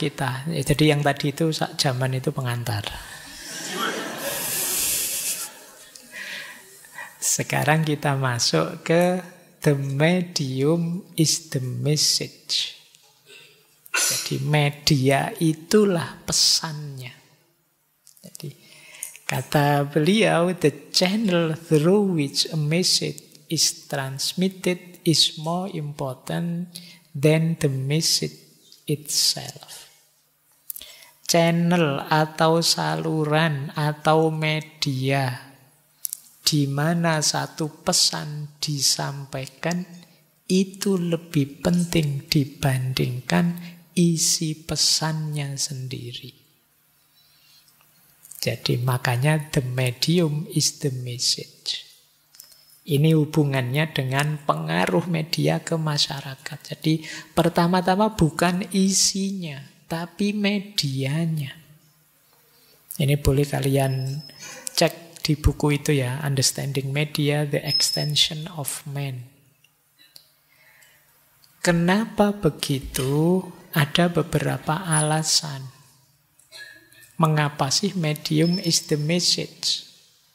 kita. Jadi yang tadi itu sak zaman itu pengantar. Sekarang kita masuk ke the medium is the message. Jadi media itulah pesannya. Jadi kata beliau, the channel through which a message is transmitted is more important than the message itself. Channel atau saluran atau media di mana satu pesan disampaikan itu lebih penting dibandingkan isi pesannya sendiri. Jadi makanya the medium is the message. Ini hubungannya dengan pengaruh media ke masyarakat. Jadi pertama-tama bukan isinya, tapi medianya. Ini boleh kalian cek di buku itu ya, Understanding Media, The Extension of Man. Kenapa begitu? Ada beberapa alasan. Mengapa sih medium is the message?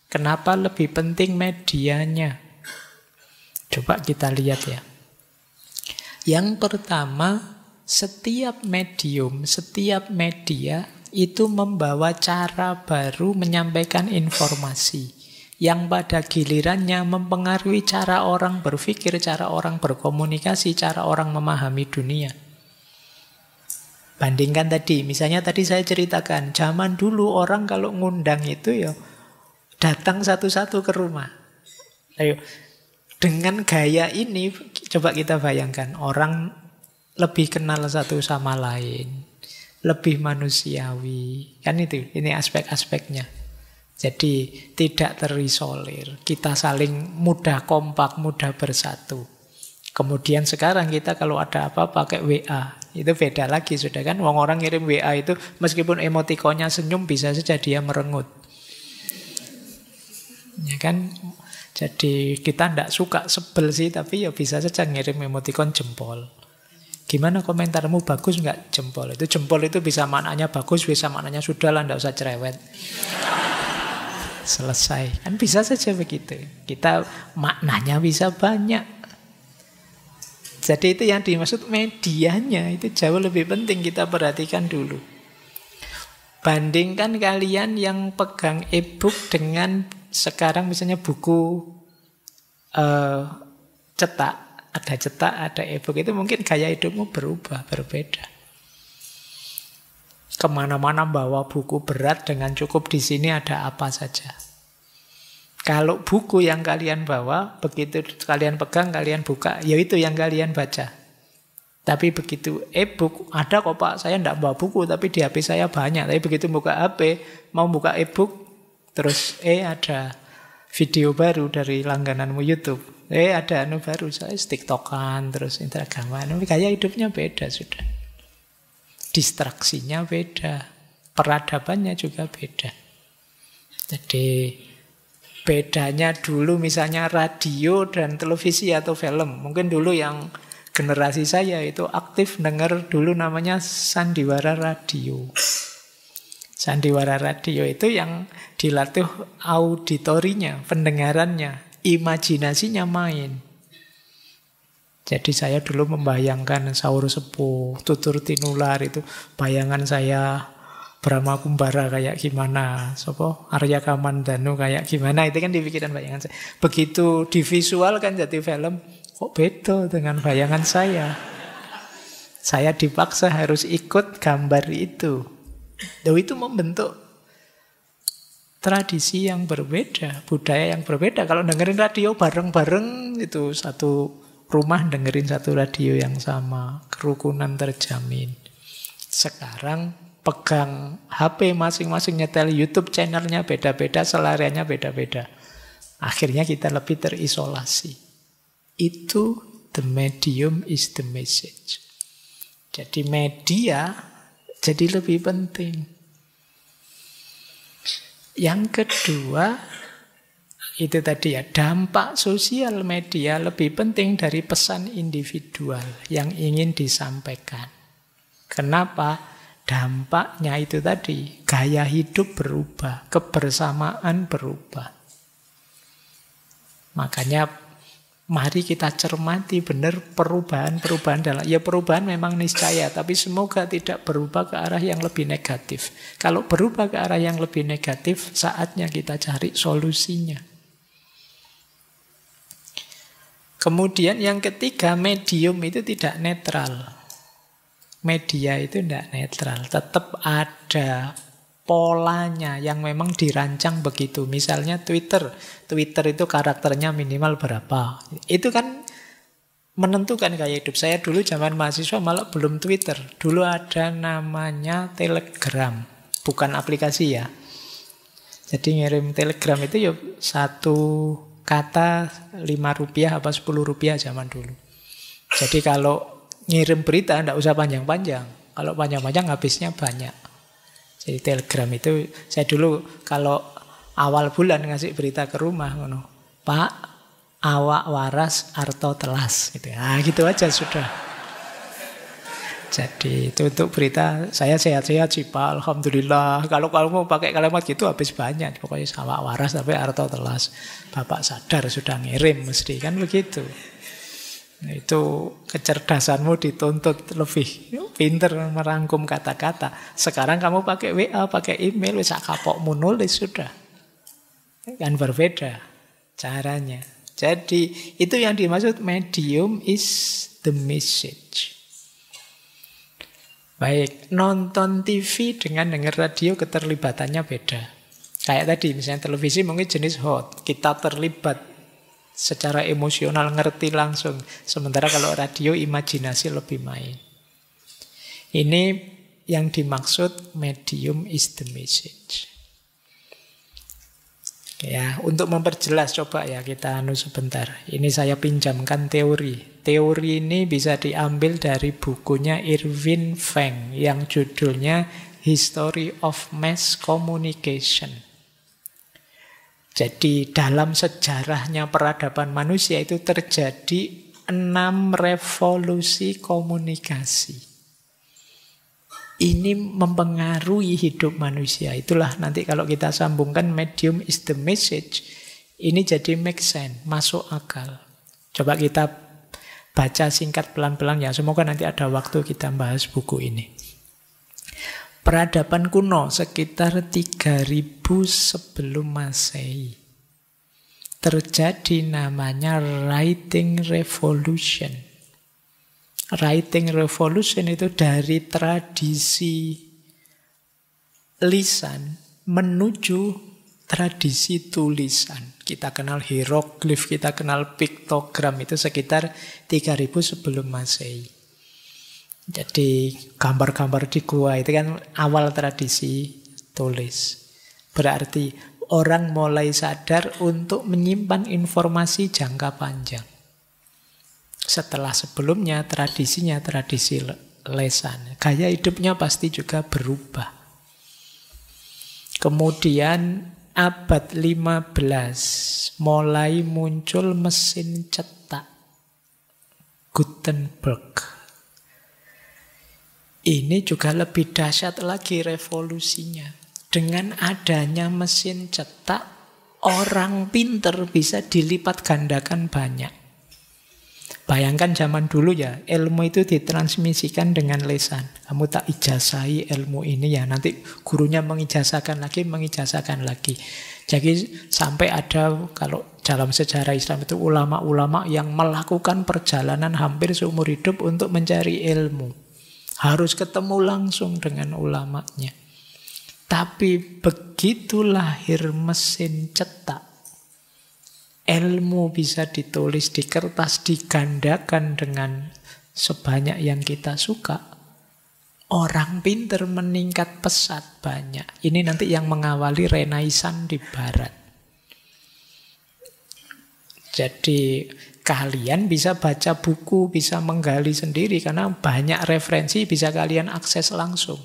Kenapa lebih penting medianya? Coba kita lihat ya. Yang pertama, setiap medium, setiap media itu membawa cara baru menyampaikan informasi yang pada gilirannya mempengaruhi cara orang berpikir, cara orang berkomunikasi, cara orang memahami dunia. Bandingkan tadi, misalnya tadi saya ceritakan, zaman dulu orang kalau ngundang itu ya datang satu-satu ke rumah. Ayo, dengan gaya ini coba kita bayangkan, orang lebih kenal satu sama lain, lebih manusiawi. Kan itu, ini aspek-aspeknya. Jadi tidak terisolir. Kita saling mudah kompak, mudah bersatu. Kemudian sekarang kita kalau ada apa pakai WA. Itu beda lagi sudah kan. Orang ngirim WA itu meskipun emotikonnya senyum bisa saja dia merengut. Ya kan? Jadi kita tidak suka sebel sih, tapi ya bisa saja ngirim emotikon jempol. Gimana komentarmu, bagus nggak jempol? Itu jempol itu bisa maknanya bagus, bisa maknanya sudah lah, nggak usah cerewet. Selesai. Kan bisa saja begitu. Kita maknanya bisa banyak. Jadi itu yang dimaksud medianya, itu jauh lebih penting kita perhatikan dulu. Bandingkan kalian yang pegang e-book dengan sekarang misalnya buku cetak. Ada cetak, ada e-book, itu mungkin gaya hidupmu berubah, berbeda. Kemana-mana bawa buku berat dengan cukup di sini ada apa saja. Kalau buku yang kalian bawa, begitu kalian pegang, kalian buka, ya itu yang kalian baca. Tapi begitu e-book, ada kok Pak, saya tidak bawa buku, tapi di HP saya banyak. Tapi begitu buka HP, mau buka e-book, terus ada video baru dari langgananmu YouTube. Ada baru, saya TikTokan, terus Instagraman. Gaya hidupnya beda sudah. Distraksinya beda. Peradabannya juga beda. Jadi bedanya dulu misalnya radio dan televisi atau film. Mungkin dulu yang generasi saya itu aktif dengar dulu namanya sandiwara radio. Sandiwara radio itu yang dilatih auditorinya, pendengarannya. Imajinasinya main. Jadi saya dulu membayangkan Saur Sepuh, Tutur Tinular itu bayangan saya, Brahma Kumbara kayak gimana, Arya Kamandanu kayak gimana, itu kan di pikiran bayangan saya. Begitu divisualkan jadi film, kok beda dengan bayangan saya. Saya dipaksa harus ikut gambar itu. Itu membentuk tradisi yang berbeda, budaya yang berbeda. Kalau dengerin radio bareng-bareng itu satu rumah dengerin satu radio yang sama, kerukunan terjamin. Sekarang pegang HP masing-masing, nyetel YouTube channelnya beda-beda, selariannya beda-beda. Akhirnya kita lebih terisolasi. Itu the medium is the message. Jadi media jadi lebih penting. Yang kedua, itu tadi ya, dampak sosial media lebih penting dari pesan individual yang ingin disampaikan. Kenapa? dampaknya itu tadi, gaya hidup berubah, kebersamaan berubah. Makanya mari kita cermati benar perubahan-perubahan dalam, ya perubahan memang niscaya, tapi semoga tidak berubah ke arah yang lebih negatif. Kalau berubah ke arah yang lebih negatif, saatnya kita cari solusinya. Kemudian yang ketiga, medium itu tidak netral. Media itu tidak netral, tetap ada polanya yang memang dirancang begitu. Misalnya Twitter itu karakternya minimal berapa. Itu kan menentukan gaya hidup. Saya dulu zaman mahasiswa malah belum Twitter. Dulu ada namanya Telegram, bukan aplikasi ya. Jadi ngirim telegram itu ya satu kata 5 rupiah apa 10 rupiah zaman dulu. Jadi kalau ngirim berita tidak usah panjang-panjang. Kalau panjang-panjang habisnya banyak. Jadi telegram itu, saya dulu kalau awal bulan ngasih berita ke rumah, Pak, awak waras arto telas. Gitu. Nah, gitu aja sudah. Jadi itu untuk berita, saya sehat-sehat sih Pak, alhamdulillah. Kalau mau pakai kalimat gitu habis banyak. Pokoknya awak waras tapi arto telas. Bapak sadar sudah ngirim mesti, kan begitu. Nah, itu kecerdasanmu dituntut lebih pinter merangkum kata-kata. Sekarang kamu pakai WA, pakai email, wis kapokmu nulis sudah. Kan berbeda caranya. Jadi itu yang dimaksud medium is the message. Baik, nonton TV dengan dengar radio keterlibatannya beda. Kayak tadi misalnya televisi mungkin jenis hot, kita terlibat secara emosional, ngerti langsung. Sementara kalau radio, imajinasi lebih main. Ini yang dimaksud medium is the message. Ya, untuk memperjelas coba ya kita sebentar. Ini saya pinjamkan teori. Teori ini bisa diambil dari bukunya Irving Feng yang judulnya History of Mass Communication. Jadi dalam sejarahnya peradaban manusia itu terjadi 6 revolusi komunikasi. Ini mempengaruhi hidup manusia. Itulah nanti kalau kita sambungkan medium is the message, ini jadi make sense, masuk akal. Coba kita baca singkat pelan-pelan ya. Semoga nanti ada waktu kita bahas buku ini. Peradaban kuno sekitar 3000 sebelum Masehi terjadi namanya Writing Revolution. Writing Revolution itu dari tradisi lisan menuju tradisi tulisan. Kita kenal hieroglif, kita kenal piktogram, itu sekitar 3000 sebelum Masehi. Jadi gambar-gambar di gua itu kan awal tradisi tulis. Berarti orang mulai sadar untuk menyimpan informasi jangka panjang. Setelah sebelumnya tradisinya tradisi lesan. Gaya hidupnya pasti juga berubah. Kemudian abad 15 mulai muncul mesin cetak. Gutenberg. Ini juga lebih dahsyat lagi revolusinya. Dengan adanya mesin cetak, orang pinter bisa dilipat gandakan banyak. Bayangkan zaman dulu ya, ilmu itu ditransmisikan dengan lesan. Kamu tak ijazahi ilmu ini ya, nanti gurunya mengijazahkan lagi. Jadi sampai ada, kalau dalam sejarah Islam itu ulama-ulama yang melakukan perjalanan hampir seumur hidup untuk mencari ilmu. Harus ketemu langsung dengan ulamanya. Tapi begitu lahir mesin cetak, ilmu bisa ditulis di kertas, digandakan dengan sebanyak yang kita suka. Orang pinter meningkat pesat banyak. Ini nanti yang mengawali Renaissance di Barat. Jadi kalian bisa baca buku, bisa menggali sendiri karena banyak referensi bisa kalian akses langsung.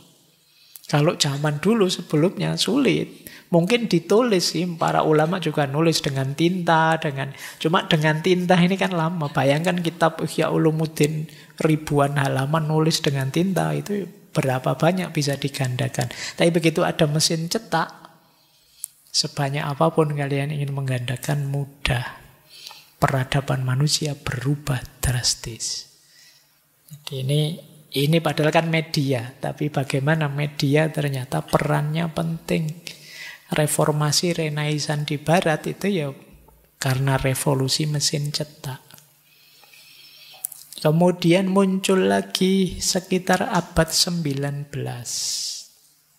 Kalau zaman dulu sebelumnya sulit. Mungkin ditulis sih, para ulama juga nulis dengan tinta, cuma dengan tinta ini kan lama. Bayangkan kitab Ihya Ulumuddin ribuan halaman nulis dengan tinta itu berapa banyak bisa digandakan. Tapi begitu ada mesin cetak, sebanyak apapun kalian ingin menggandakan mudah. Peradaban manusia berubah drastis. Jadi ini padahal kan media, tapi bagaimana media ternyata perannya penting. Reformasi Renaissance di Barat itu ya karena revolusi mesin cetak. Kemudian muncul lagi sekitar abad 19.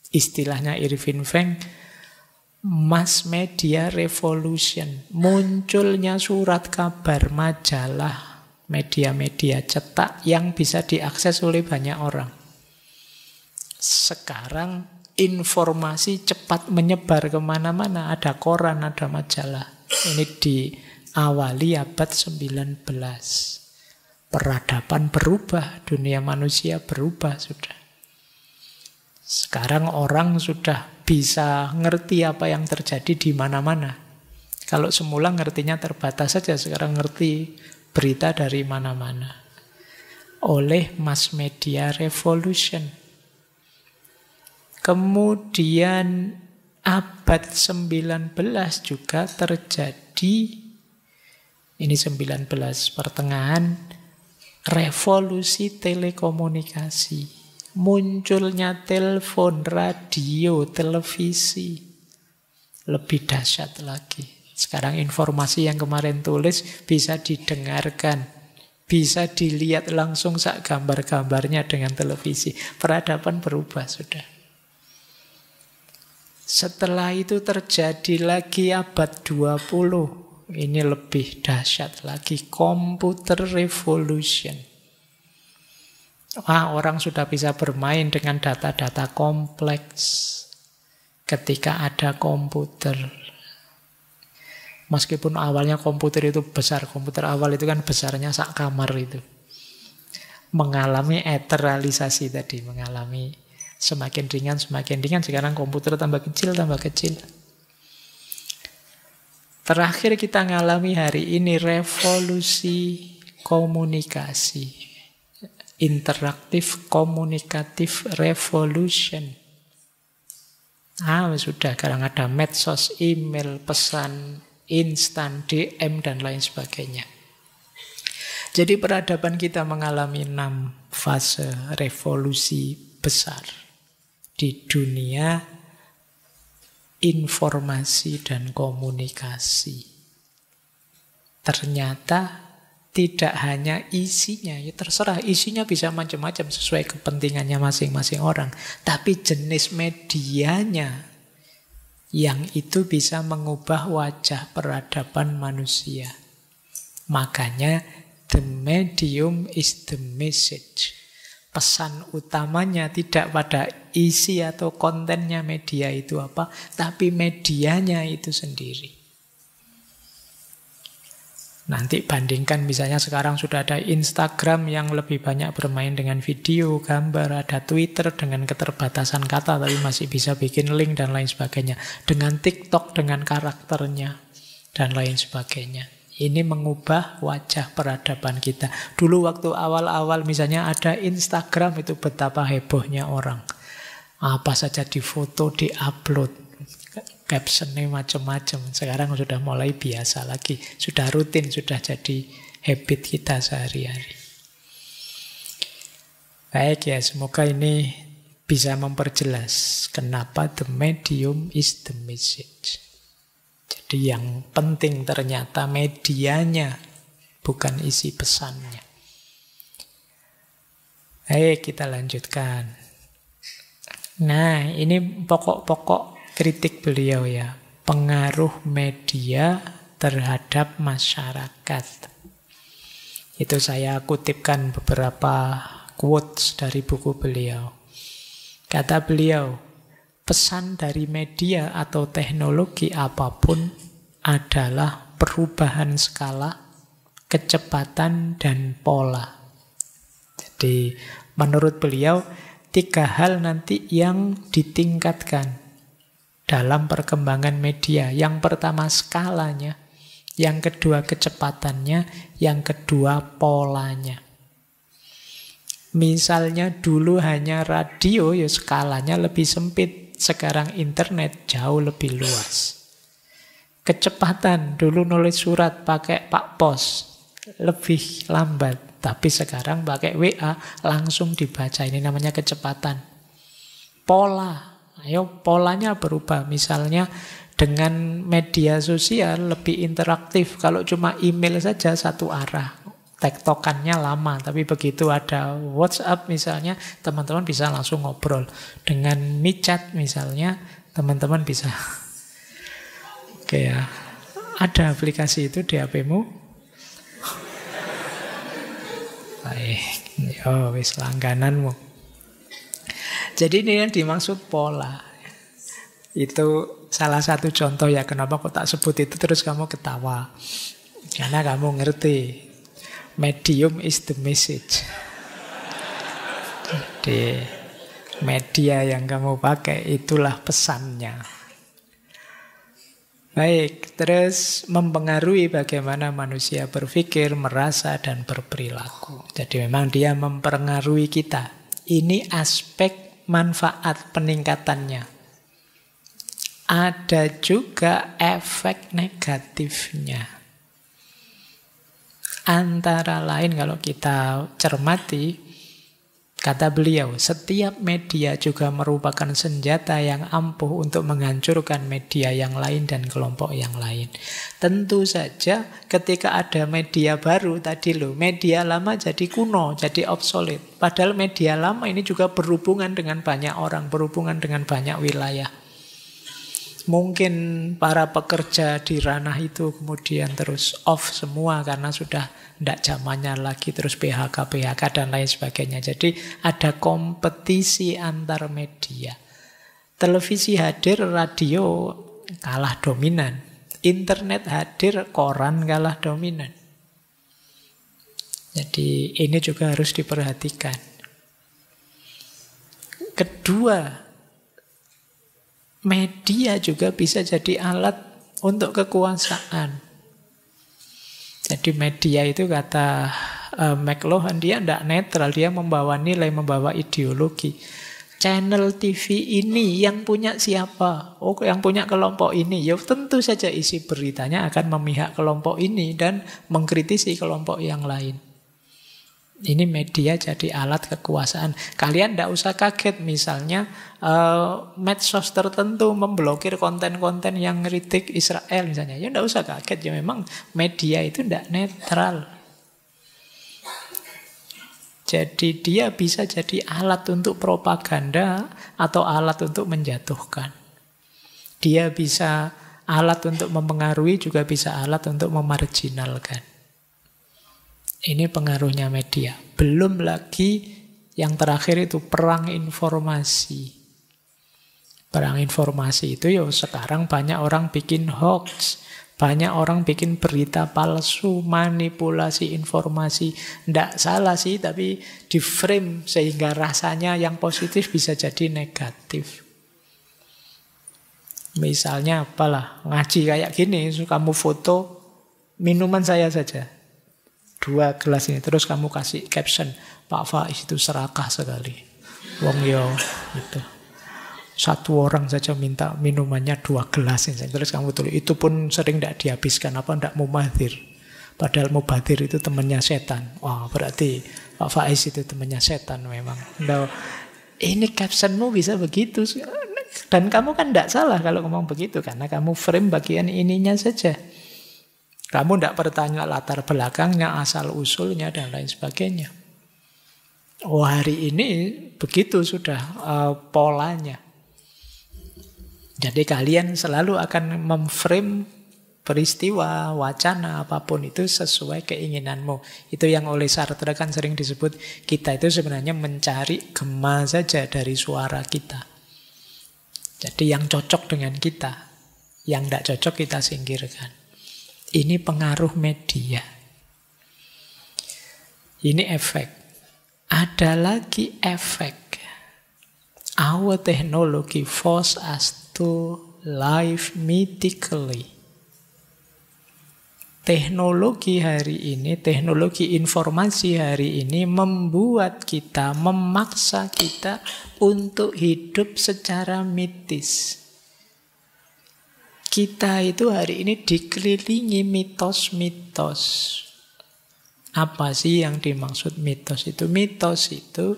Istilahnya Irving Feng, mass media revolution. Munculnya surat kabar, majalah, media-media cetak yang bisa diakses oleh banyak orang. Sekarang informasi cepat menyebar kemana-mana. Ada koran, ada majalah. Ini diawali abad 19. Peradaban berubah, dunia manusia berubah sudah. Sekarang orang sudah bisa ngerti apa yang terjadi di mana-mana. Kalau semula ngertinya terbatas saja, sekarang ngerti berita dari mana-mana. Oleh mass media revolution. Kemudian abad 19 juga terjadi, ini 19 pertengahan, revolusi telekomunikasi. Munculnya telepon, radio, televisi. Lebih dahsyat lagi. Sekarang informasi yang kemarin tulis bisa didengarkan. Bisa dilihat langsung sak gambar-gambarnya dengan televisi. Peradaban berubah sudah. Setelah itu terjadi lagi abad 20. Ini lebih dahsyat lagi, computer revolution. Orang sudah bisa bermain dengan data-data kompleks ketika ada komputer. Meskipun awalnya komputer itu besar, komputer awal itu kan besarnya sak kamar itu. Mengalami eteralisasi tadi, mengalami semakin ringan, sekarang komputer tambah kecil. Terakhir kita ngalami hari ini revolusi komunikasi. Interaktif, komunikatif revolution. Sudah, sekarang ada medsos, email, pesan instan, DM, dan lain sebagainya. Jadi peradaban kita mengalami 6 fase revolusi besar di dunia informasi dan komunikasi. Ternyata tidak hanya isinya, ya terserah isinya bisa macam-macam sesuai kepentingannya masing-masing orang, tapi jenis medianya yang itu bisa mengubah wajah peradaban manusia. Makanya the medium is the message. Pesan utamanya tidak pada isi atau kontennya media itu apa, tapi medianya itu sendiri. Nanti bandingkan misalnya sekarang sudah ada Instagram yang lebih banyak bermain dengan video, gambar, ada Twitter dengan keterbatasan kata tapi masih bisa bikin link dan lain sebagainya. Dengan TikTok dengan karakternya dan lain sebagainya. Ini mengubah wajah peradaban kita. Dulu waktu awal-awal misalnya ada Instagram itu betapa hebohnya orang. Apa saja difoto, diupload. Captionnya macam-macam. Sekarang sudah mulai biasa lagi. Sudah rutin, sudah jadi habit kita sehari-hari. Baik ya, semoga ini bisa memperjelas kenapa the medium is the message. Jadi yang penting ternyata medianya, bukan isi pesannya. Baik, kita lanjutkan. Nah, ini pokok-pokok kritik beliau ya. Pengaruh media terhadap masyarakat. Itu saya kutipkan beberapa quotes dari buku beliau. Kata beliau, pesan dari media atau teknologi apapun adalah perubahan skala, kecepatan, dan pola. Jadi menurut beliau 3 hal nanti yang ditingkatkan dalam perkembangan media. Yang pertama skalanya, yang kedua kecepatannya, yang kedua polanya. Misalnya dulu hanya radio, ya skalanya lebih sempit. Sekarang internet jauh lebih luas. Kecepatan, dulu nulis surat pakai Pak Pos, lebih lambat. Tapi sekarang pakai WA, langsung dibaca. Ini namanya kecepatan. Pola, ayo polanya berubah. Misalnya dengan media sosial lebih interaktif. Kalau cuma email saja satu arah, tektokannya lama. Tapi begitu ada WhatsApp misalnya, teman-teman bisa langsung ngobrol. Dengan MiChat misalnya, teman-teman bisa. Oke ya, ada aplikasi itu di HP-mu? Baik, yo wis langgananmu. Jadi ini yang dimaksud pola. Itu salah satu contoh ya, kenapa kok tak sebut itu terus kamu ketawa. Karena kamu ngerti, medium is the message. Jadi media yang kamu pakai itulah pesannya. Baik, terus mempengaruhi bagaimana manusia berpikir, merasa, dan berperilaku. Jadi memang dia mempengaruhi kita. Ini aspek manfaat peningkatannya. Ada juga efek negatifnya. Antara lain kalau kita cermati, kata beliau, setiap media juga merupakan senjata yang ampuh untuk menghancurkan media yang lain dan kelompok yang lain. Tentu saja ketika ada media baru, tadi loh, media lama jadi kuno, jadi obsolete. Padahal media lama ini juga berhubungan dengan banyak orang, berhubungan dengan banyak wilayah. Mungkin para pekerja di ranah itu kemudian terus off semua karena sudah tidak zamannya lagi, terus PHK dan lain sebagainya. Jadi ada kompetisi antar media. Televisi hadir, radio kalah dominan. Internet hadir, koran kalah dominan. Jadi ini juga harus diperhatikan. Kedua, media juga bisa jadi alat untuk kekuasaan. Jadi media itu kata McLuhan, dia tidak netral, dia membawa nilai, membawa ideologi. Channel TV ini yang punya siapa? Oh, yang punya kelompok ini. Ya tentu saja isi beritanya akan memihak kelompok ini dan mengkritisi kelompok yang lain. Ini media jadi alat kekuasaan. Kalian tidak usah kaget misalnya medsos tertentu memblokir konten-konten yang ngeritik Israel misalnya. Ya tidak usah kaget, ya memang media itu tidak netral. Jadi dia bisa jadi alat untuk propaganda atau alat untuk menjatuhkan. Dia bisa alat untuk mempengaruhi, juga bisa alat untuk memarginalkan. Ini pengaruhnya media. Belum lagi yang terakhir itu perang informasi. Perang informasi itu ya sekarang banyak orang bikin hoax. Banyak orang bikin berita palsu, manipulasi informasi. Tidak salah sih, tapi di frame sehingga rasanya yang positif bisa jadi negatif. Misalnya apalah, ngaji kayak gini, kamu foto minuman saya saja. 2 gelas ini, terus kamu kasih caption, Pak Faiz itu serakah sekali. Wong yo gitu. 1 orang saja minta minumannya 2 gelas ini. Terus kamu tulis, itu pun sering tidak dihabiskan, apa tidak mubazir. Padahal mubazir itu temannya setan. Wah, berarti Pak Faiz itu temannya setan memang. Nah, ini captionmu bisa begitu. Dan kamu kan tidak salah kalau ngomong begitu, karena kamu frame bagian ininya saja. Kamu tidak bertanya latar belakangnya, asal-usulnya, dan lain sebagainya. Oh, hari ini begitu sudah polanya. Jadi kalian selalu akan memframe peristiwa, wacana, apapun itu sesuai keinginanmu. Itu yang oleh Sartre kan sering disebut, kita itu sebenarnya mencari gema saja dari suara kita. Jadi yang cocok dengan kita, yang tidak cocok kita singkirkan. Ini pengaruh media. Ini efek. Ada lagi efek. Our technology force us to live mythically. teknologi hari ini, teknologi informasi hari ini membuat kita, memaksa kita untuk hidup secara mitis. Kita itu hari ini dikelilingi mitos-mitos. Apa sih yang dimaksud mitos itu? Mitos itu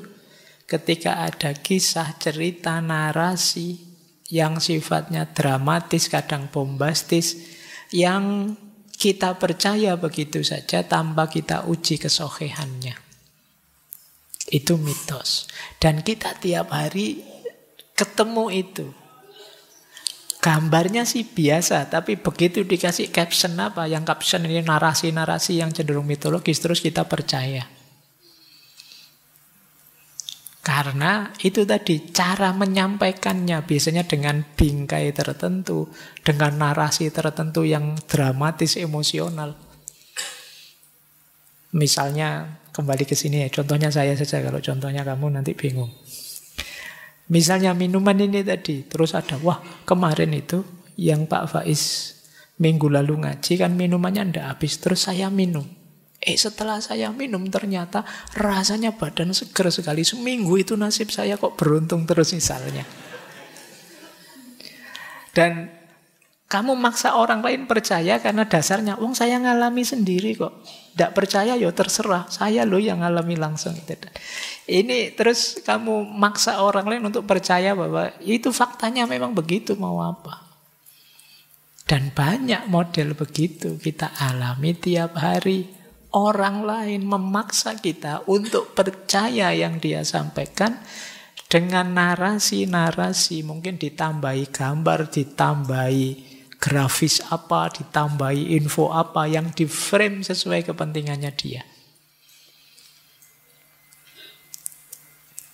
ketika ada kisah, cerita, narasi yang sifatnya dramatis, kadang bombastis, yang kita percaya begitu saja tanpa kita uji kesohihannya. Itu mitos. Dan kita tiap hari ketemu itu. Gambarnya sih biasa, tapi begitu dikasih caption apa, yang caption ini narasi-narasi yang cenderung mitologis, terus kita percaya. Karena itu tadi cara menyampaikannya biasanya dengan bingkai tertentu, dengan narasi tertentu yang dramatis, emosional. Misalnya, kembali ke sini ya, contohnya saya saja, kalau contohnya kamu nanti bingung. Misalnya minuman ini tadi, terus ada, wah kemarin itu yang Pak Faiz minggu lalu ngaji kan minumannya ndak habis, terus saya minum. Setelah saya minum ternyata rasanya badan seger sekali. Seminggu itu nasib saya kok beruntung terus misalnya. Dan kamu maksa orang lain percaya karena dasarnya, wong saya ngalami sendiri kok. Tidak percaya ya terserah, saya loh yang ngalami langsung. Ini terus kamu maksa orang lain untuk percaya bahwa itu faktanya memang begitu, mau apa. Dan banyak model begitu kita alami tiap hari. Orang lain memaksa kita untuk percaya yang dia sampaikan dengan narasi-narasi, mungkin ditambahi gambar, ditambahi grafis apa, ditambahi info apa yang di-frame sesuai kepentingannya dia.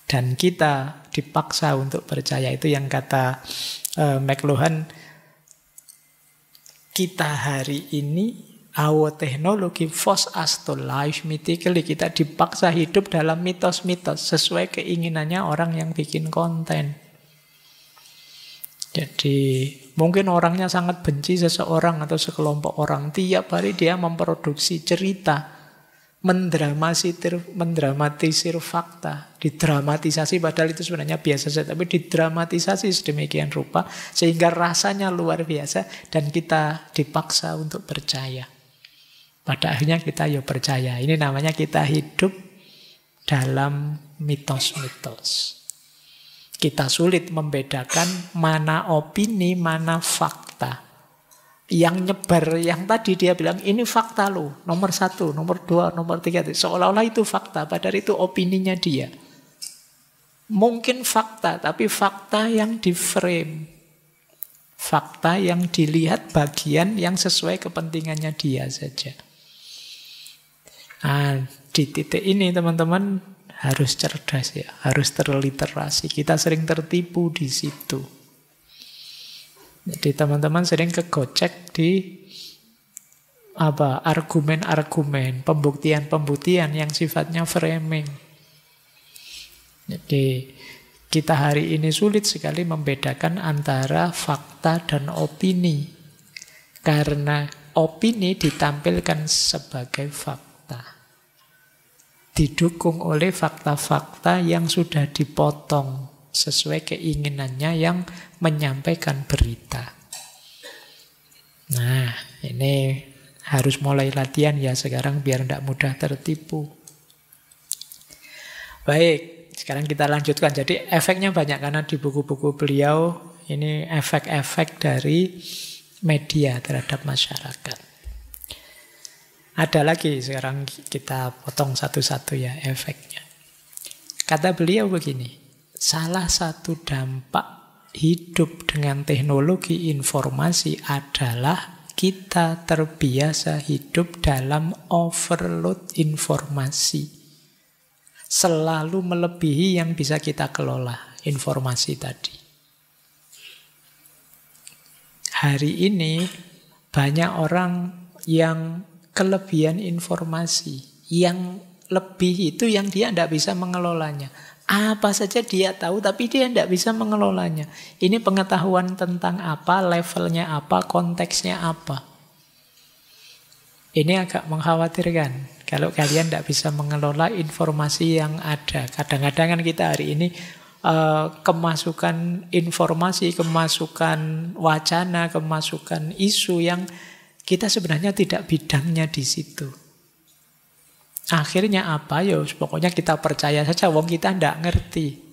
Dan kita dipaksa untuk percaya. Itu yang kata McLuhan, kita hari ini, our technology force us to live mythically. Kita dipaksa hidup dalam mitos-mitos sesuai keinginannya orang yang bikin konten. Jadi mungkin orangnya sangat benci seseorang atau sekelompok orang. Tiap hari dia memproduksi cerita, mendramatisir fakta, didramatisasi padahal itu sebenarnya biasa saja, tapi didramatisasi sedemikian rupa sehingga rasanya luar biasa dan kita dipaksa untuk percaya. Pada akhirnya kita ya percaya. Ini namanya kita hidup dalam mitos-mitos. Kita sulit membedakan mana opini, mana fakta. Yang nyebar, yang tadi dia bilang, ini fakta loh. Nomor 1, nomor 2, nomor 3. Seolah-olah itu fakta, padahal itu opininya dia. Mungkin fakta, tapi fakta yang di-frame. Fakta yang dilihat bagian yang sesuai kepentingannya dia saja. Nah, di titik ini teman-teman harus cerdas ya, harus terliterasi. Kita sering tertipu di situ. Jadi teman-teman sering kegocek di argumen-argumen, pembuktian-pembuktian yang sifatnya framing. Jadi kita hari ini sulit sekali membedakan antara fakta dan opini. Karena opini ditampilkan sebagai fakta. Didukung oleh fakta-fakta yang sudah dipotong sesuai keinginannya yang menyampaikan berita. Nah, ini harus mulai latihan ya sekarang biar tidak mudah tertipu. Baik, sekarang kita lanjutkan. Jadi efeknya banyak karena di buku-buku beliau ini efek-efek dari media terhadap masyarakat. Ada lagi, sekarang kita potong satu-satu ya efeknya. Kata beliau begini, salah satu dampak hidup dengan teknologi informasi adalah kita terbiasa hidup dalam overload informasi. Selalu melebihi yang bisa kita kelola informasi tadi. Hari ini banyak orang yang kelebihan informasi, yang lebih itu yang dia tidak bisa mengelolanya. Apa saja dia tahu, tapi dia tidak bisa mengelolanya. Ini pengetahuan tentang apa, levelnya apa, konteksnya apa. Ini agak mengkhawatirkan kalau kalian tidak bisa mengelola informasi yang ada. Kadang-kadang kan kita hari ini kemasukan informasi, kemasukan wacana, kemasukan isu yang kita sebenarnya tidak bidangnya di situ. Akhirnya apa? Ya pokoknya kita percaya saja, wong kita tidak ngerti.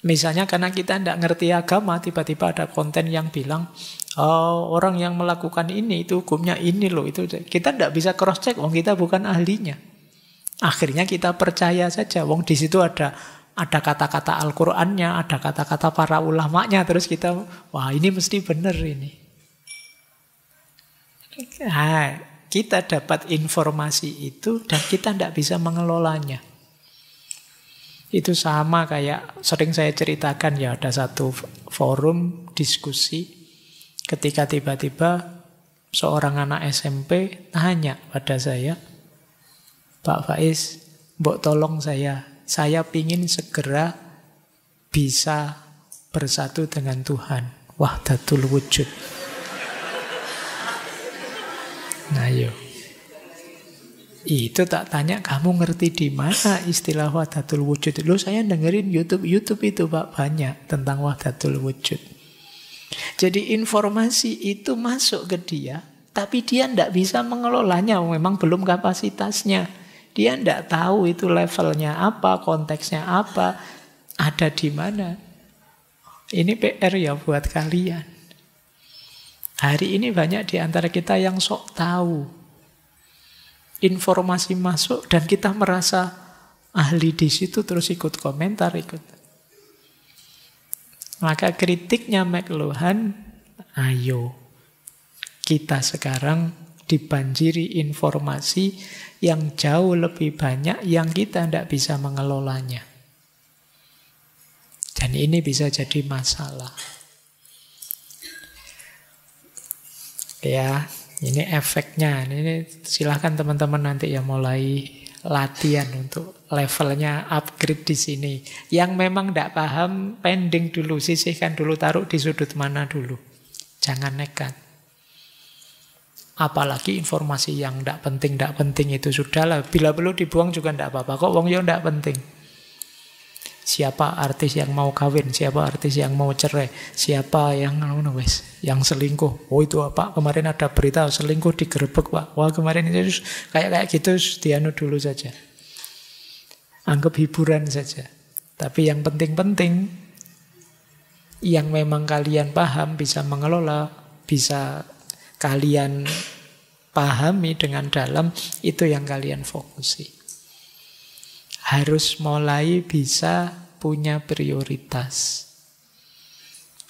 Misalnya karena kita tidak ngerti agama, tiba-tiba ada konten yang bilang, oh, orang yang melakukan ini itu hukumnya ini loh. Itu kita tidak bisa cross check, wong kita bukan ahlinya. Akhirnya kita percaya saja, wong di situ ada kata-kata Al-Qur'annya, ada kata-kata para ulamanya, terus kita, wah ini mesti benar ini. Nah, kita dapat informasi itu dan kita tidak bisa mengelolanya. Itu sama kayak sering saya ceritakan ya, ada satu forum diskusi ketika tiba-tiba seorang anak SMP tanya pada saya, Pak Faiz, mbok tolong saya pingin segera bisa bersatu dengan Tuhan. Wahdatul wujud. Nah yuk. Itu tak tanya, kamu ngerti di mana istilah wahdatul wujud? Loh, saya dengerin YouTube itu Pak banyak tentang wahdatul wujud. Jadi informasi itu masuk ke dia, tapi dia tidak bisa mengelolanya, memang belum kapasitasnya. Dia tidak tahu itu levelnya apa, konteksnya apa, ada di mana. Ini PR ya buat kalian. Hari ini banyak di antara kita yang sok tahu. Informasi masuk dan kita merasa ahli di situ, terus ikut komentar, ikut. Maka kritiknya McLuhan, ayo kita sekarang dibanjiri informasi yang jauh lebih banyak yang kita tidak bisa mengelolanya. Dan ini bisa jadi masalah. Ya, ini efeknya. Ini silahkan teman-teman nanti ya mulai latihan untuk levelnya upgrade di sini. Yang memang tidak paham, pending dulu, sisihkan dulu, taruh di sudut mana dulu. Jangan nekat. Apalagi informasi yang tidak penting itu sudahlah. Bila perlu dibuang juga tidak apa-apa. Kok wong yo tidak penting. Siapa artis yang mau kawin, siapa artis yang mau cerai, siapa yang selingkuh. Oh itu apa? Kemarin ada berita selingkuh digerebek Pak. Wah kemarin itu kayak gitu dianu dulu saja. Anggap hiburan saja. Tapi yang penting-penting, yang memang kalian paham, bisa mengelola, bisa kalian pahami dengan dalam, itu yang kalian fokusi. Harus mulai bisa punya prioritas.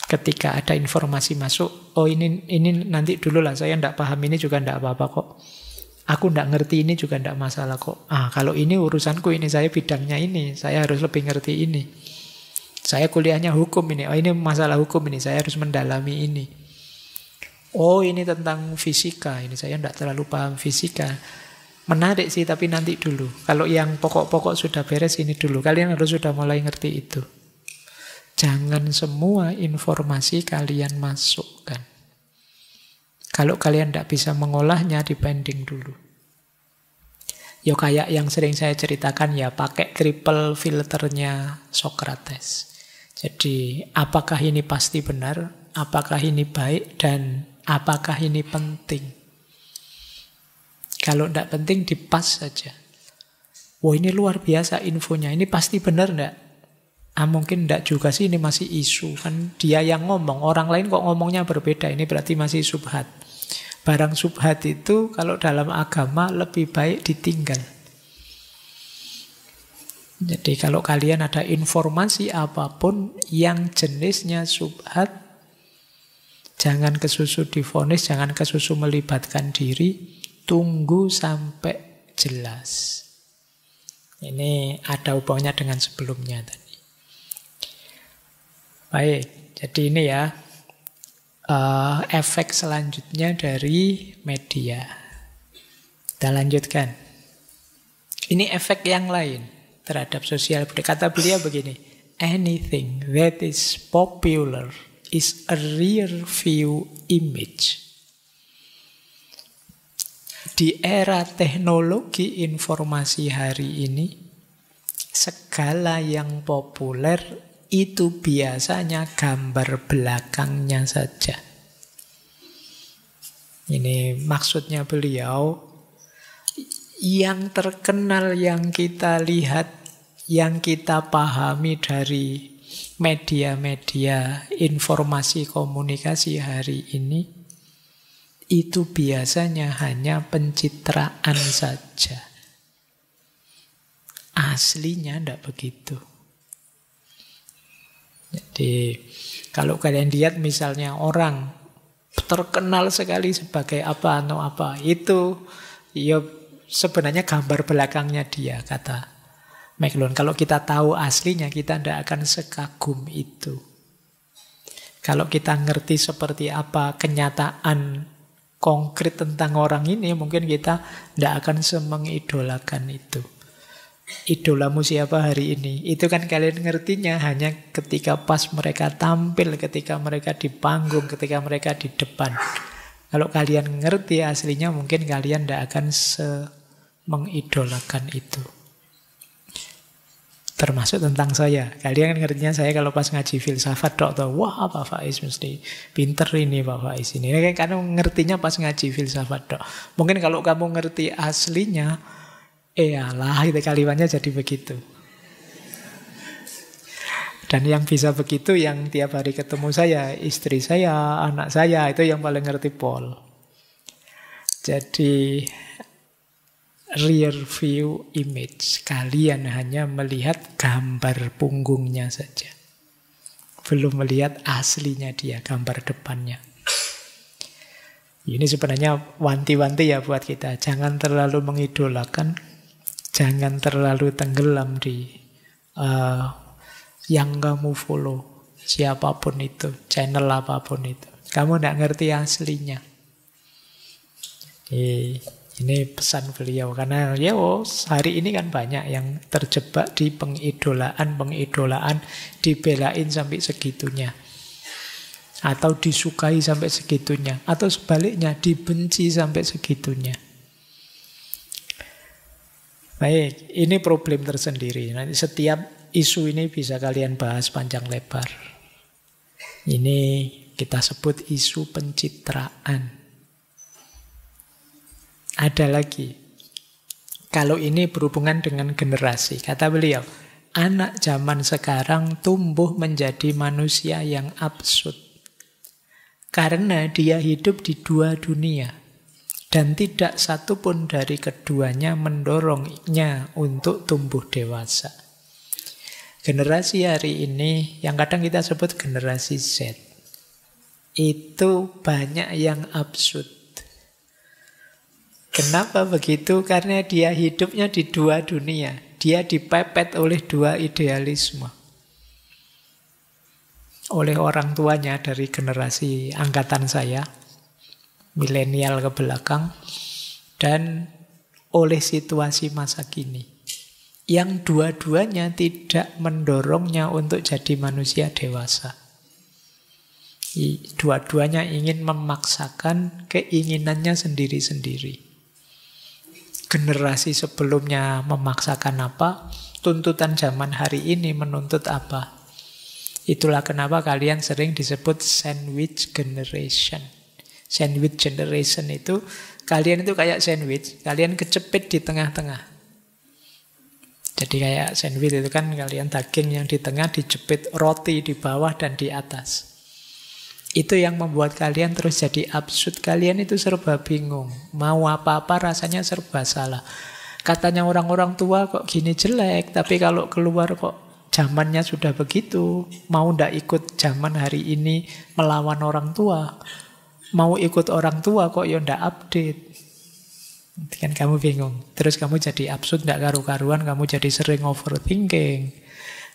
Ketika ada informasi masuk, oh ini nanti dulu lah, saya tidak paham ini juga tidak apa-apa kok. Aku tidak ngerti ini juga tidak masalah kok. Kalau ini urusanku, ini saya bidangnya ini, saya harus lebih ngerti ini. Saya kuliahnya hukum ini, oh ini masalah hukum ini, saya harus mendalami ini. Oh ini tentang fisika, ini saya tidak terlalu paham fisika. Menarik sih, tapi nanti dulu. Kalau yang pokok-pokok sudah beres, ini dulu. Kalian harus sudah mulai ngerti itu. Jangan semua informasi kalian masukkan. Kalau kalian tidak bisa mengolahnya, dipending dulu. Ya kayak yang sering saya ceritakan ya, pakai triple filternya Socrates. Jadi, apakah ini pasti benar? Apakah ini baik? Dan apakah ini penting? Kalau tidak penting, dipas saja. Wah ini luar biasa infonya, ini pasti benar tidak? Mungkin tidak juga sih, ini masih isu. Kan dia yang ngomong, orang lain kok ngomongnya berbeda, ini berarti masih subhat. Barang subhat itu kalau dalam agama lebih baik ditinggal. Jadi kalau kalian ada informasi apapun yang jenisnya subhat, jangan kesusu divonis, jangan kesusu melibatkan diri. Tunggu sampai jelas. Ini ada hubungannya dengan sebelumnya tadi. Baik, jadi ini ya efek selanjutnya dari media. Kita lanjutkan. Ini efek yang lain terhadap sosial budaya. Kata beliau begini, anything that is popular is a rear view image. Di era teknologi informasi hari ini, segala yang populer itu biasanya gambar belakangnya saja. Ini maksudnya beliau, yang terkenal, yang kita lihat, yang kita pahami dari media-media informasi komunikasi hari ini, itu biasanya hanya pencitraan saja. Aslinya tidak begitu. Jadi kalau kalian lihat misalnya orang terkenal sekali sebagai apa atau apa, itu ya sebenarnya gambar belakangnya dia, kata McLuhan. Kalau kita tahu aslinya, kita tidak akan sekagum itu. Kalau kita ngerti seperti apa kenyataan konkret tentang orang ini, mungkin kita tidak akan semengidolakan itu. Idolamu siapa hari ini? Itu kan kalian ngertinya hanya ketika pas mereka tampil, ketika mereka di panggung, ketika mereka di depan. Kalau kalian ngerti aslinya, mungkin kalian tidak akan semengidolakan itu. Termasuk tentang saya. Kalian kan ngertinya saya kalau pas ngaji filsafat, wah Pak Faiz mesti pinter ini Pak Faiz ini. Karena ngertinya pas ngaji filsafat. Mungkin kalau kamu ngerti aslinya, alah itu kalimatnya jadi begitu. Dan yang bisa begitu, yang tiap hari ketemu saya, istri saya, anak saya, itu yang paling ngerti Paul. Jadi rear view image, kalian hanya melihat gambar punggungnya saja, belum melihat aslinya dia, gambar depannya. Ini sebenarnya wanti-wanti ya buat kita, jangan terlalu mengidolakan, jangan terlalu tenggelam di yang kamu follow, siapapun itu, channel apapun itu, kamu tidak ngerti aslinya. Ini pesan beliau, karena hari ini kan banyak yang terjebak di pengidolaan, dibelain sampai segitunya, atau disukai sampai segitunya, atau sebaliknya dibenci sampai segitunya. Baik, ini problem tersendiri. Nanti setiap isu ini bisa kalian bahas panjang lebar. Ini kita sebut isu pencitraan. Ada lagi. Kalau ini berhubungan dengan generasi. Kata beliau, anak zaman sekarang tumbuh menjadi manusia yang absurd. Karena dia hidup di dua dunia. Dan tidak satu pun dari keduanya mendorongnya untuk tumbuh dewasa. Generasi hari ini, yang kadang kita sebut generasi Z, itu banyak yang absurd. Kenapa begitu? Karena dia hidupnya di dua dunia. Dia dipepet oleh dua idealisme. Oleh orang tuanya dari generasi angkatan saya, milenial ke belakang, dan oleh situasi masa kini. Yang dua-duanya tidak mendorongnya untuk jadi manusia dewasa. Dua-duanya ingin memaksakan keinginannya sendiri-sendiri. Generasi sebelumnya memaksakan apa, tuntutan zaman hari ini menuntut apa. Itulah kenapa kalian sering disebut sandwich generation. Sandwich generation itu, kalian itu kayak sandwich, kalian kecepit di tengah-tengah. Jadi kayak sandwich itu kan kalian daging yang di tengah dijepit roti di bawah dan di atas. Itu yang membuat kalian terus jadi absurd. Kalian itu serba bingung. Mau apa-apa rasanya serba salah. Katanya orang-orang tua kok gini jelek, tapi kalau keluar kok zamannya sudah begitu. Mau ndak ikut zaman hari ini melawan orang tua. Mau ikut orang tua kok ya ndak update. Kan kamu bingung. Terus kamu jadi absurd, ndak karu-karuan, kamu jadi sering overthinking.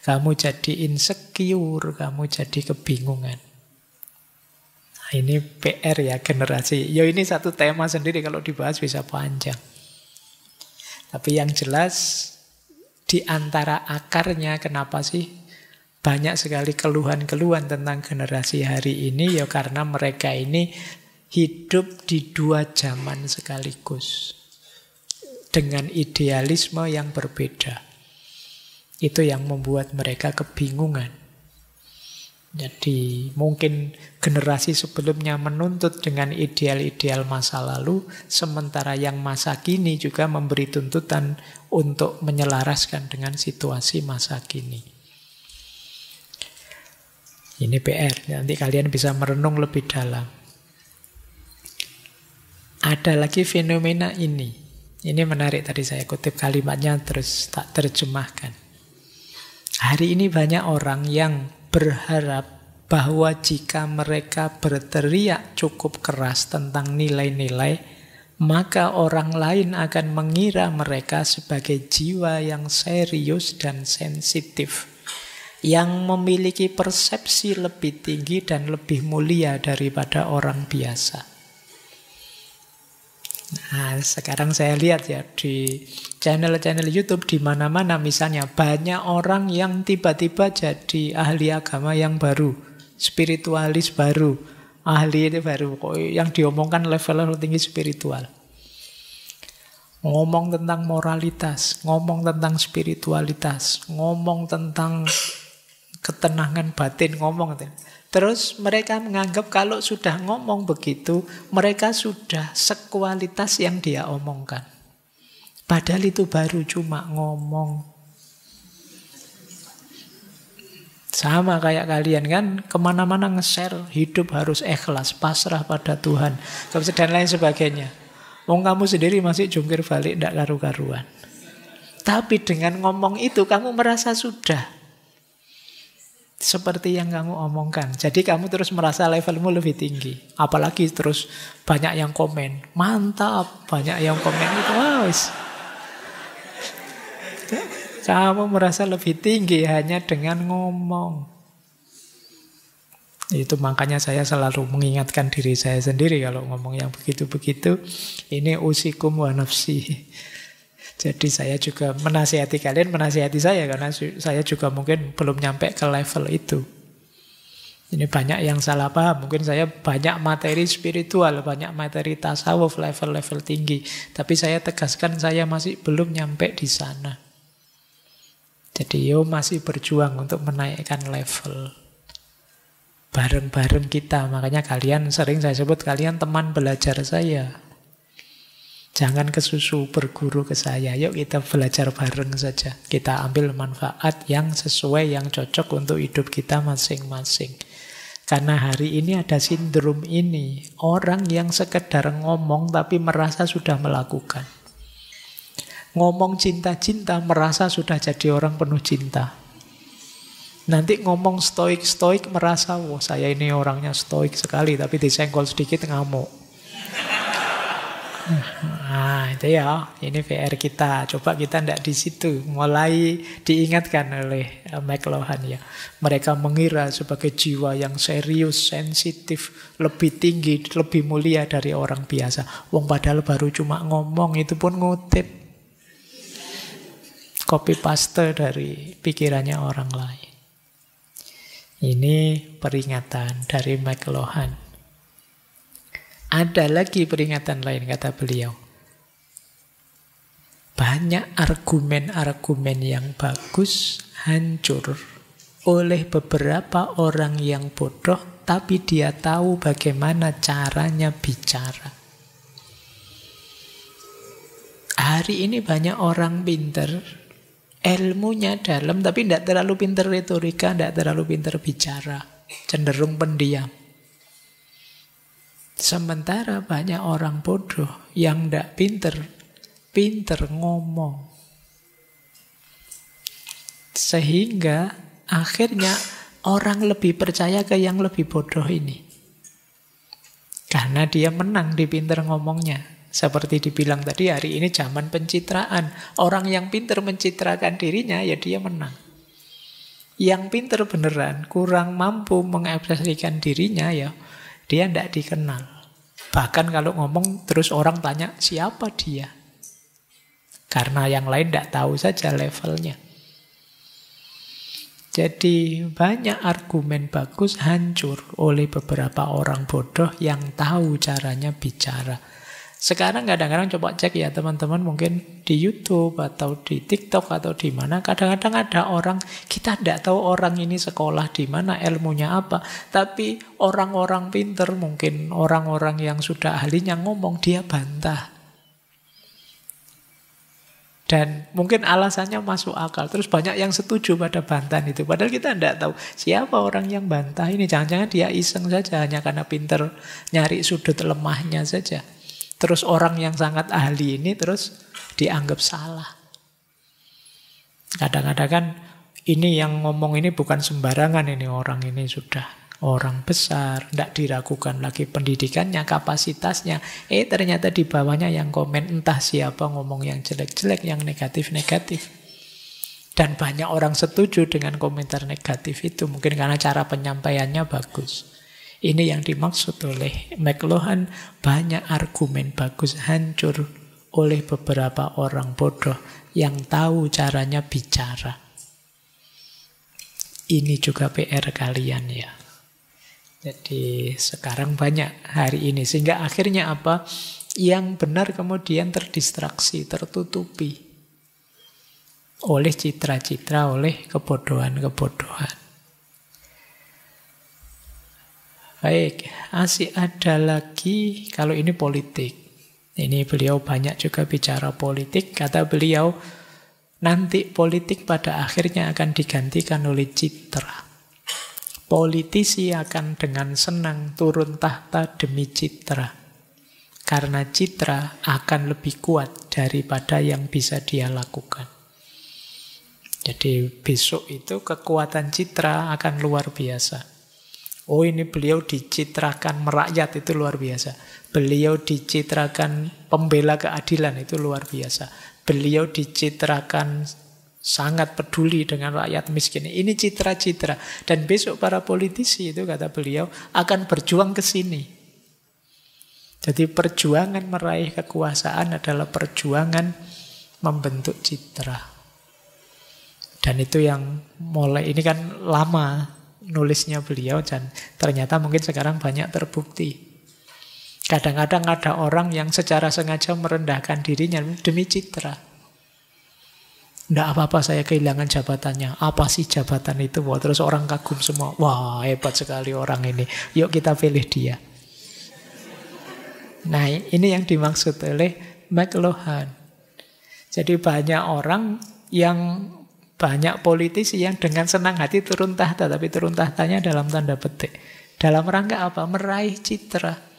Kamu jadi insecure, kamu jadi kebingungan. Ini PR ya generasi. Ya ini satu tema sendiri, kalau dibahas bisa panjang. Tapi yang jelas di antara akarnya kenapa sih banyak sekali keluhan-keluhan tentang generasi hari ini, ya karena mereka ini hidup di dua zaman sekaligus dengan idealisme yang berbeda. Itu yang membuat mereka kebingungan. Jadi mungkin generasi sebelumnya menuntut dengan ideal-ideal masa lalu, sementara yang masa kini juga memberi tuntutan untuk menyelaraskan dengan situasi masa kini. Ini PR, nanti kalian bisa merenung lebih dalam. Ada lagi fenomena ini. Ini menarik, tadi saya kutip kalimatnya terus tak terjemahkan. Hari ini banyak orang yang berharap bahwa jika mereka berteriak cukup keras tentang nilai-nilai, maka orang lain akan mengira mereka sebagai jiwa yang serius dan sensitif, yang memiliki persepsi lebih tinggi dan lebih mulia daripada orang biasa. Nah, sekarang saya lihat ya di channel-channel YouTube di mana-mana misalnya banyak orang yang tiba-tiba jadi ahli agama yang baru, spiritualis baru, ahli itu baru, kok yang diomongkan level-level tinggi spiritual. Ngomong tentang moralitas, ngomong tentang spiritualitas, ngomong tentang ketenangan batin, ngomong. Terus mereka menganggap kalau sudah ngomong begitu, mereka sudah sekualitas yang dia omongkan. Padahal itu baru cuma ngomong. Sama kayak kalian kan, kemana-mana nge-share, hidup harus ikhlas, pasrah pada Tuhan, dan lain sebagainya. Wong kamu sendiri masih jungkir balik, tidak karu-karuan. Tapi dengan ngomong itu, kamu merasa sudah seperti yang kamu omongkan. Jadi kamu terus merasa levelmu lebih tinggi. Apalagi terus banyak yang komen, mantap, banyak yang komen itu, wow, kamu merasa lebih tinggi hanya dengan ngomong. Itu makanya saya selalu mengingatkan diri saya sendiri kalau ngomong yang begitu-begitu, ini usikum wa nafsi. Jadi saya juga menasihati kalian, menasihati saya, karena saya juga mungkin belum nyampe ke level itu. Ini banyak yang salah paham. Mungkin saya banyak materi spiritual, banyak materi tasawuf, level-level tinggi. Tapi saya tegaskan saya masih belum nyampe di sana. Jadi masih berjuang untuk menaikkan level. Bareng-bareng kita. Makanya kalian, sering saya sebut kalian teman belajar saya. Jangan kesusu berguru ke saya. Yuk kita belajar bareng saja. Kita ambil manfaat yang sesuai, yang cocok untuk hidup kita masing-masing. Karena hari ini ada sindrom ini. Orang yang sekedar ngomong tapi merasa sudah melakukan. Ngomong cinta-cinta merasa sudah jadi orang penuh cinta. Nanti ngomong stoik-stoik merasa, wah saya ini orangnya stoik sekali, tapi disenggol sedikit ngamuk. Nah itu ya, ini PR kita. Coba kita tidak di situ. Mulai diingatkan oleh McLuhan ya. Mereka mengira sebagai jiwa yang serius, sensitif, lebih tinggi, lebih mulia dari orang biasa. Wong padahal baru cuma ngomong, itu pun ngutip, copy paste dari pikirannya orang lain. Ini peringatan dari McLuhan. Ada lagi peringatan lain, kata beliau. Banyak argumen-argumen yang bagus hancur oleh beberapa orang yang bodoh, tapi dia tahu bagaimana caranya bicara. Hari ini banyak orang pinter, ilmunya dalam, tapi tidak terlalu pinter retorika, tidak terlalu pinter bicara, cenderung pendiam. Sementara banyak orang bodoh yang tidak pinter ngomong. Sehingga akhirnya orang lebih percaya ke yang lebih bodoh ini. Karena dia menang di pinter ngomongnya. Seperti dibilang tadi, hari ini zaman pencitraan. Orang yang pinter mencitrakan dirinya, ya dia menang. Yang pinter beneran, kurang mampu mengekspresikan dirinya, ya dia tidak dikenal. Bahkan kalau ngomong terus orang tanya siapa dia. Karena yang lain tidak tahu saja levelnya. Jadi banyak argumen bagus hancur oleh beberapa orang bodoh yang tahu caranya bicara. Sekarang kadang-kadang coba cek ya teman-teman, mungkin di YouTube atau di TikTok atau di mana, kadang-kadang ada orang, kita tidak tahu orang ini sekolah di mana, ilmunya apa, tapi orang-orang pinter, mungkin orang-orang yang sudah ahlinya ngomong, dia bantah. Dan mungkin alasannya masuk akal. Terus banyak yang setuju pada bantahan itu. Padahal kita tidak tahu siapa orang yang bantah ini. Jangan-jangan dia iseng saja, hanya karena pinter nyari sudut lemahnya saja. Terus orang yang sangat ahli ini terus dianggap salah. Kadang-kadang kan ini yang ngomong ini bukan sembarangan, ini orang ini sudah orang besar, tidak diragukan lagi pendidikannya, kapasitasnya. Ternyata di bawahnya yang komen entah siapa ngomong yang jelek-jelek, yang negatif-negatif. Dan banyak orang setuju dengan komentar negatif itu, mungkin karena cara penyampaiannya bagus. Ini yang dimaksud oleh McLuhan, banyak argumen bagus hancur oleh beberapa orang bodoh yang tahu caranya bicara. Ini juga PR kalian ya. Jadi sekarang banyak hari ini. Sehingga akhirnya apa? Yang benar kemudian terdistraksi, tertutupi oleh citra-citra, oleh kebodohan-kebodohan. Baik, masih ada lagi kalau ini politik. Ini beliau banyak juga bicara politik. Kata beliau, nanti politik pada akhirnya akan digantikan oleh citra. Politisi akan dengan senang turun tahta demi citra. Karena citra akan lebih kuat daripada yang bisa dia lakukan. Jadi besok itu kekuatan citra akan luar biasa. Oh, ini beliau dicitrakan merakyat, itu luar biasa. Beliau dicitrakan pembela keadilan, itu luar biasa. Beliau dicitrakan sangat peduli dengan rakyat miskin. Ini citra-citra. Dan besok para politisi itu, kata beliau, akan berjuang ke sini. Jadi perjuangan meraih kekuasaan adalah perjuangan membentuk citra. Dan itu yang mulai, ini kan lama nulisnya beliau, dan ternyata mungkin sekarang banyak terbukti. Kadang-kadang ada orang yang secara sengaja merendahkan dirinya demi citra. Tidak apa-apa saya kehilangan jabatannya. Apa sih jabatan itu? Wah, terus orang kagum semua. Wah, hebat sekali orang ini. Yuk kita pilih dia. Nah, ini yang dimaksud oleh McLuhan. Jadi banyak orang yang, banyak politisi yang dengan senang hati turun tahta. Tapi turun tahtanya dalam tanda petik. Dalam rangka apa? Meraih citra.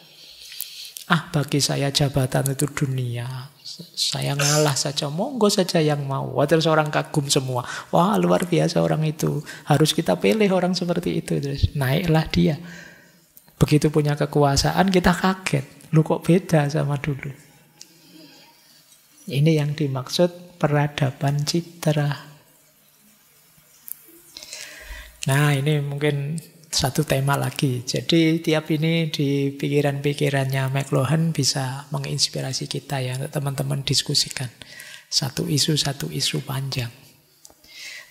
Bagi saya jabatan itu dunia. Saya ngalah saja, monggo saja yang mau. Wah, terus orang kagum semua. Wah, luar biasa orang itu. Harus kita pilih orang seperti itu. Terus naiklah dia. Begitu punya kekuasaan, kita kaget. Lu kok beda sama dulu. Ini yang dimaksud peradaban citra. Nah, ini mungkin satu tema lagi. Jadi tiap ini di pikiran-pikirannya McLuhan bisa menginspirasi kita ya, teman-teman diskusikan. Satu isu panjang.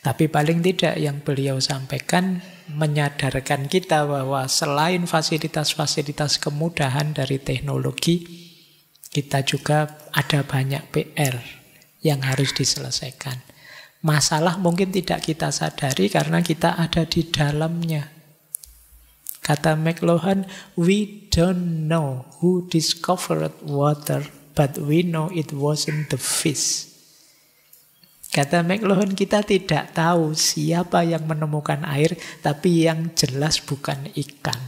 Tapi paling tidak yang beliau sampaikan menyadarkan kita bahwa selain fasilitas-fasilitas kemudahan dari teknologi, kita juga ada banyak PR yang harus diselesaikan. Masalah mungkin tidak kita sadari karena kita ada di dalamnya. Kata McLuhan, we don't know who discovered water, but we know it wasn't the fish. Kata McLuhan, kita tidak tahu siapa yang menemukan air, tapi yang jelas bukan ikan.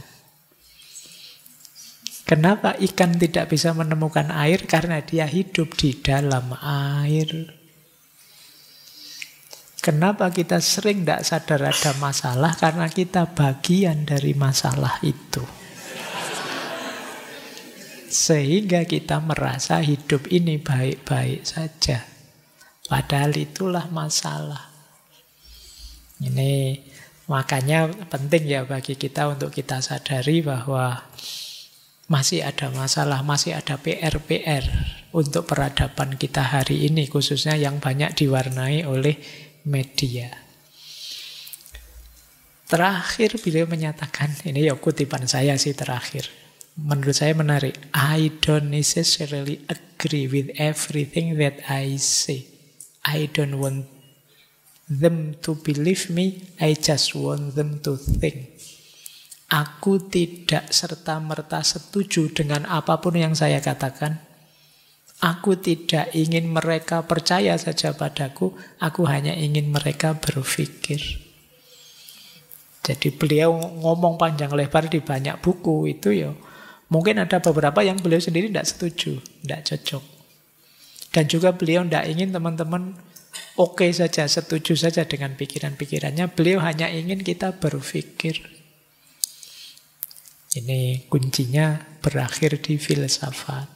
Kenapa ikan tidak bisa menemukan air? Karena dia hidup di dalam air. Kenapa kita sering tidak sadar ada masalah? Karena kita bagian dari masalah itu. Sehingga kita merasa hidup ini baik-baik saja. Padahal itulah masalah. Ini makanya penting ya bagi kita untuk kita sadari bahwa masih ada masalah, masih ada PR-PR untuk peradaban kita hari ini. Khususnya yang banyak diwarnai oleh media. Terakhir beliau menyatakan, ini ya kutipan saya sih terakhir. Menurut saya menarik. I don't necessarily agree with everything that I say. I don't want them to believe me, I just want them to think. Aku tidak serta-merta setuju dengan apapun yang saya katakan. Aku tidak ingin mereka percaya saja padaku, aku hanya ingin mereka berpikir. Jadi beliau ngomong panjang lebar di banyak buku itu ya. Mungkin ada beberapa yang beliau sendiri tidak setuju, tidak cocok. Dan juga beliau tidak ingin teman-teman oke saja, setuju saja dengan pikiran-pikirannya. Beliau hanya ingin kita berpikir. Ini kuncinya berakhir di filsafat.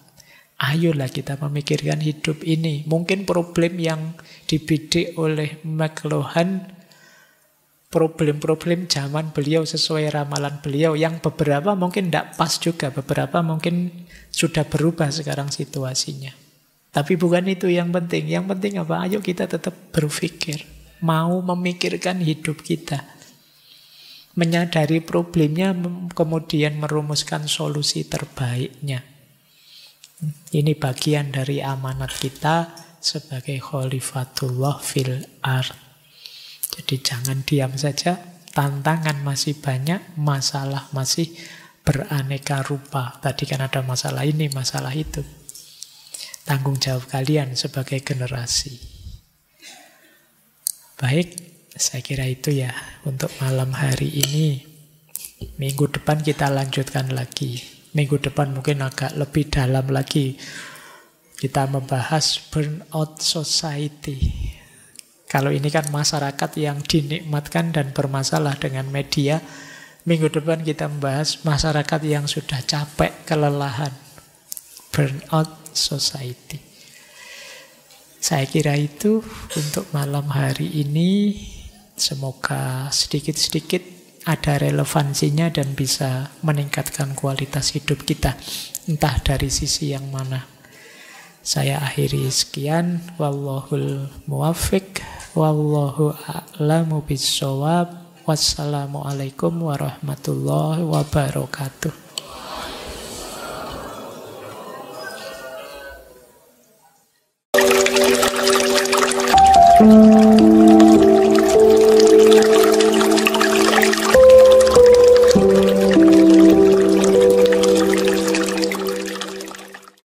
Ayolah kita memikirkan hidup ini. Mungkin problem yang dibidik oleh McLuhan, problem-problem zaman beliau sesuai ramalan beliau, yang beberapa mungkin tidak pas juga, beberapa mungkin sudah berubah sekarang situasinya. Tapi bukan itu yang penting. Yang penting apa? Ayo kita tetap berpikir, mau memikirkan hidup kita, menyadari problemnya, kemudian merumuskan solusi terbaiknya. Ini bagian dari amanat kita sebagai Khalifatullah fil ardh. Jadi jangan diam saja, tantangan masih banyak, masalah masih beraneka rupa. Tadi kan ada masalah ini, masalah itu. Tanggung jawab kalian sebagai generasi. Baik, saya kira itu ya untuk malam hari ini. Minggu depan kita lanjutkan lagi. Minggu depan mungkin agak lebih dalam lagi. Kita membahas burnout society. Kalau ini kan masyarakat yang dinikmatkan dan bermasalah dengan media. Minggu depan kita membahas masyarakat yang sudah capek, kelelahan. Burnout society. Saya kira itu untuk malam hari ini. Semoga sedikit-sedikit ada relevansinya dan bisa meningkatkan kualitas hidup kita. Entah dari sisi yang mana. Saya akhiri sekian. Wallahul muwaffiq. Wallahu a'lamu bissawab. Wassalamualaikum warahmatullahi wabarakatuh.